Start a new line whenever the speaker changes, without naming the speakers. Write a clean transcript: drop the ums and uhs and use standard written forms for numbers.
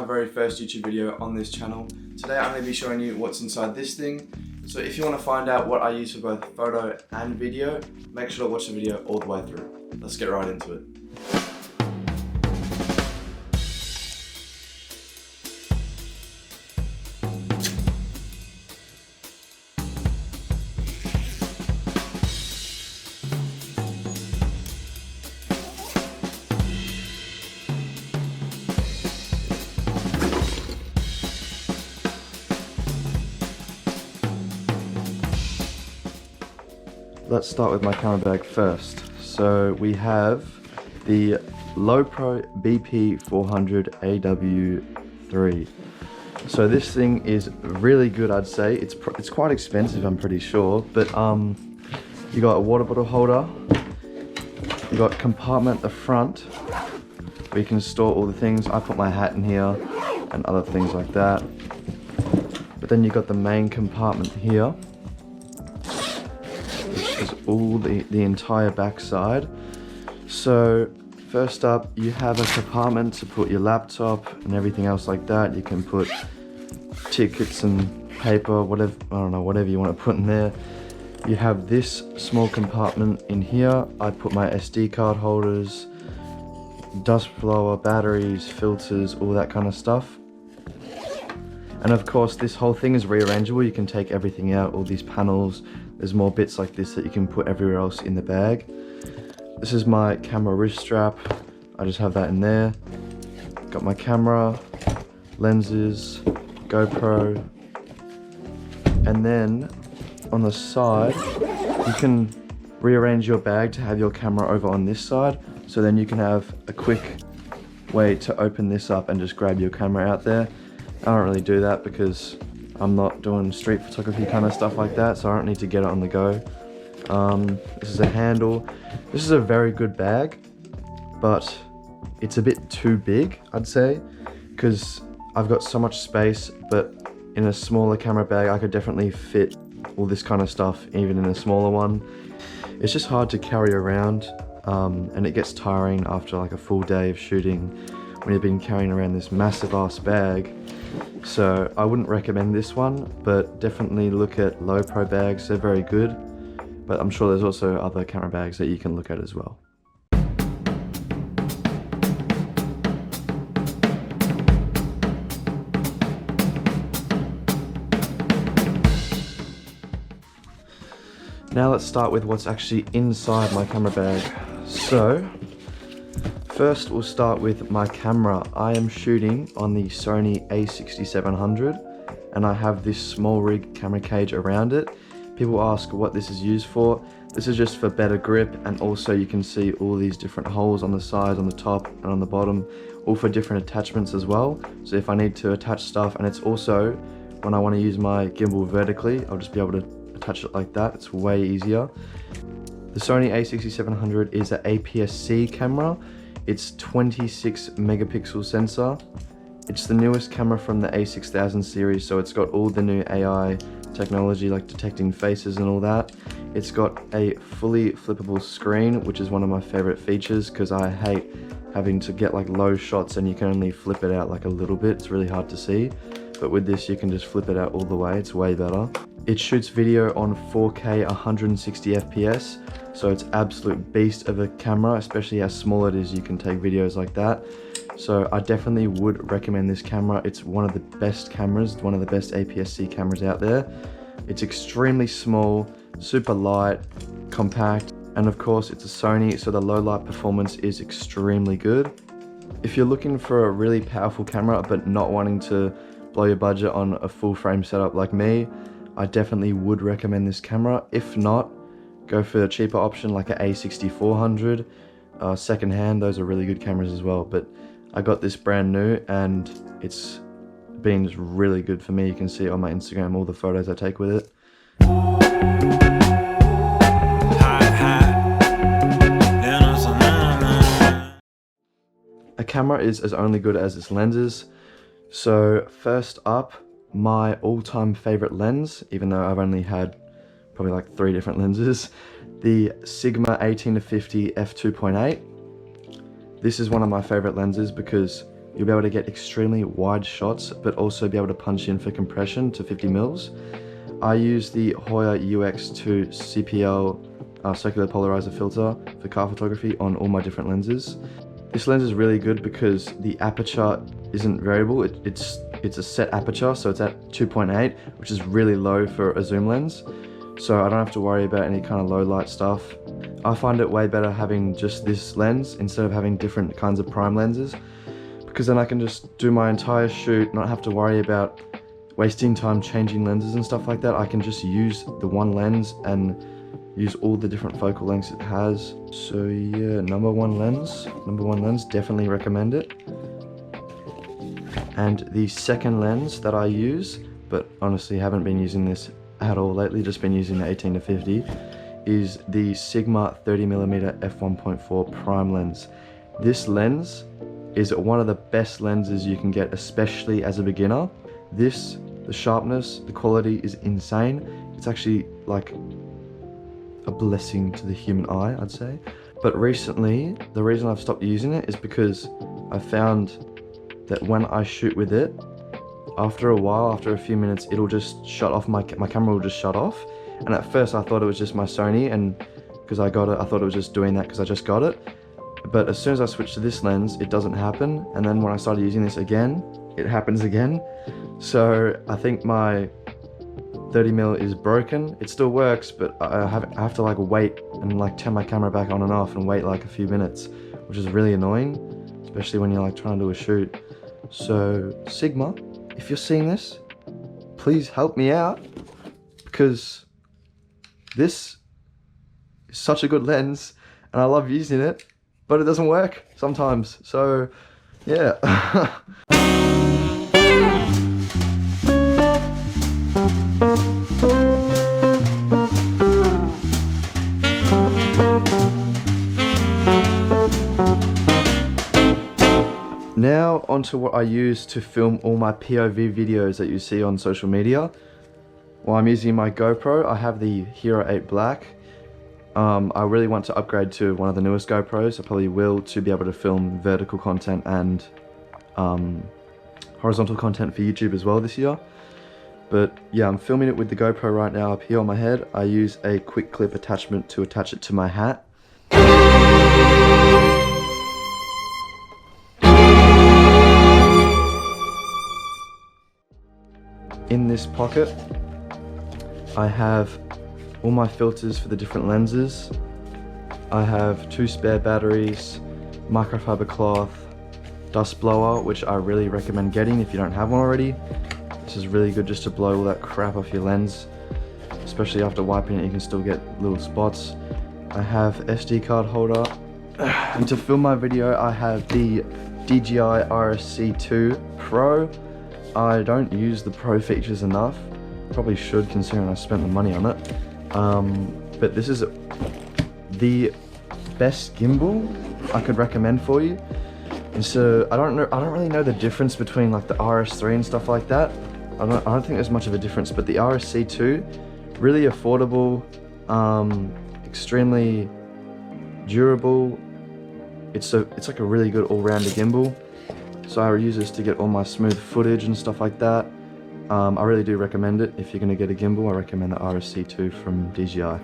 my very first YouTube video on this channel. Today I'm going to be showing you what's inside this thing. So if you want to find out what I use for both photo and video, make sure to watch the video all the way through. Let's get right into it. Let's start with my camera bag first. So we have the Lowepro BP400 AW3. So this thing is really good, I'd say. It's quite expensive, I'm pretty sure, but you got a water bottle holder, you got a compartment at the front where you can store all the things. I put my hat in here and other things like that. But then you got the main compartment here, is all the entire back side. So first up, you have a compartment to put your laptop and everything else like that. You can put tickets and paper, whatever, I don't know, whatever you want to put in there. You have this small compartment in here. I put my SD card holders, dust blower, batteries, filters, all that kind of stuff. And of course, this whole thing is rearrangeable. You can take everything out, all these panels. There's more bits like this that you can put everywhere else in the bag. This is my camera wrist strap. I just have that in there. Got my camera, lenses, GoPro. And then on the side, you can rearrange your bag to have your camera over on this side. So then you can have a quick way to open this up and just grab your camera out there. I don't really do that because I'm not doing street photography kind of stuff like that, so I don't need to get it on the go. This is a handle. This is a very good bag, but it's a bit too big, I'd say, because I've got so much space, but in a smaller camera bag, I could definitely fit all this kind of stuff, even in a smaller one. It's just hard to carry around, and it gets tiring after like a full day of shooting when you've been carrying around this massive ass bag. So I wouldn't recommend this one, but definitely look at Lowepro bags. They're very good, but I'm sure there's also other camera bags that you can look at as well. Now let's start with what's actually inside my camera bag. So first, we'll start with my camera. I am shooting on the Sony a6700 and I have this small rig camera cage around it. People ask what this is used for. This is just for better grip, and also you can see all these different holes on the sides, on the top and on the bottom, all for different attachments as well. So if I need to attach stuff, and it's also when I want to use my gimbal vertically, I'll just be able to attach it like that. It's way easier. The Sony a6700 is an APS-C camera. It's 26 megapixel sensor. It's the newest camera from the A6000 series, so it's got all the new AI technology like detecting faces and all that. It's got a fully flippable screen, which is one of my favorite features because I hate having to get like low shots and you can only flip it out like a little bit. It's really hard to see, but with this you can just flip it out all the way. It's way better. It shoots video on 4K 160 FPS. So it's absolute beast of a camera, especially how small it is. You can take videos like that. So I definitely would recommend this camera. It's one of the best cameras, one of the best APS-C cameras out there. It's extremely small, super light, compact, and of course it's a Sony, so the low light performance is extremely good. If you're looking for a really powerful camera but not wanting to blow your budget on a full frame setup like me, I definitely would recommend this camera. If not, go for a cheaper option like an A6400, second hand. Those are really good cameras as well, but I got this brand new and it's been really good for me. You can see on my Instagram all the photos I take with it. A camera is as only good as its lenses. So first up, my all-time favorite lens, even though I've only had probably like 3 different lenses, the Sigma 18-50 f2.8. This is one of my favorite lenses because you'll be able to get extremely wide shots, but also be able to punch in for compression to 50 mils. I use the Hoya UX2 CPL circular polarizer filter for car photography on all my different lenses. This lens is really good because the aperture isn't variable. It's a set aperture, so it's at 2.8, which is really low for a zoom lens. So I don't have to worry about any kind of low light stuff. I find it way better having just this lens instead of having different kinds of prime lenses, because then I can just do my entire shoot, not have to worry about wasting time changing lenses and stuff like that. I can just use the one lens and use all the different focal lengths it has. So yeah, number one lens, definitely recommend it. And the second lens that I use, but honestly haven't been using this at all lately, just been using the 18-50, is the Sigma 30mm f1.4 prime lens. This lens is one of the best lenses you can get, especially as a beginner. The sharpness, the quality is insane. It's actually like a blessing to the human eye, I'd say. But recently, the reason I've stopped using it is because I found that when I shoot with it, after a while, after a few minutes, it'll just shut off, my camera will just shut off. And at first I thought it was just my Sony, and because I got it, I thought it was just doing that because I just got it. But as soon as I switched to this lens, it doesn't happen. And then when I started using this again, it happens again. So I think my 30mm is broken. It still works, but I have to like wait and like turn my camera back on and off and wait like a few minutes, which is really annoying, especially when you're like trying to do a shoot. So Sigma, if you're seeing this, please help me out, because this is such a good lens and I love using it, but it doesn't work sometimes. So yeah. Now onto what I use to film all my POV videos that you see on social media. Well, I'm using my GoPro. I have the Hero 8 Black. I really want to upgrade to one of the newest GoPros. I probably will, to be able to film vertical content and horizontal content for YouTube as well this year. But yeah, I'm filming it with the GoPro right now up here on my head. I use a quick clip attachment to attach it to my hat. In this pocket, I have all my filters for the different lenses. I have 2 spare batteries, microfiber cloth, dust blower, which I really recommend getting if you don't have one already. This is really good just to blow all that crap off your lens, especially after wiping it. You can still get little spots. I have SD card holder, and to film my video I have the DJI RSC2 Pro. I don't use the Pro features enough. Probably should, considering I spent the money on it. But this is the best gimbal I could recommend for you. And so I don't really know the difference between like the RS3 and stuff like that. I don't think there's much of a difference, but the RSC2, really affordable, extremely durable. It's like a really good all-rounder gimbal. So I use this to get all my smooth footage and stuff like that. I really do recommend it. If you're going to get a gimbal, I recommend the RSC2 from DJI.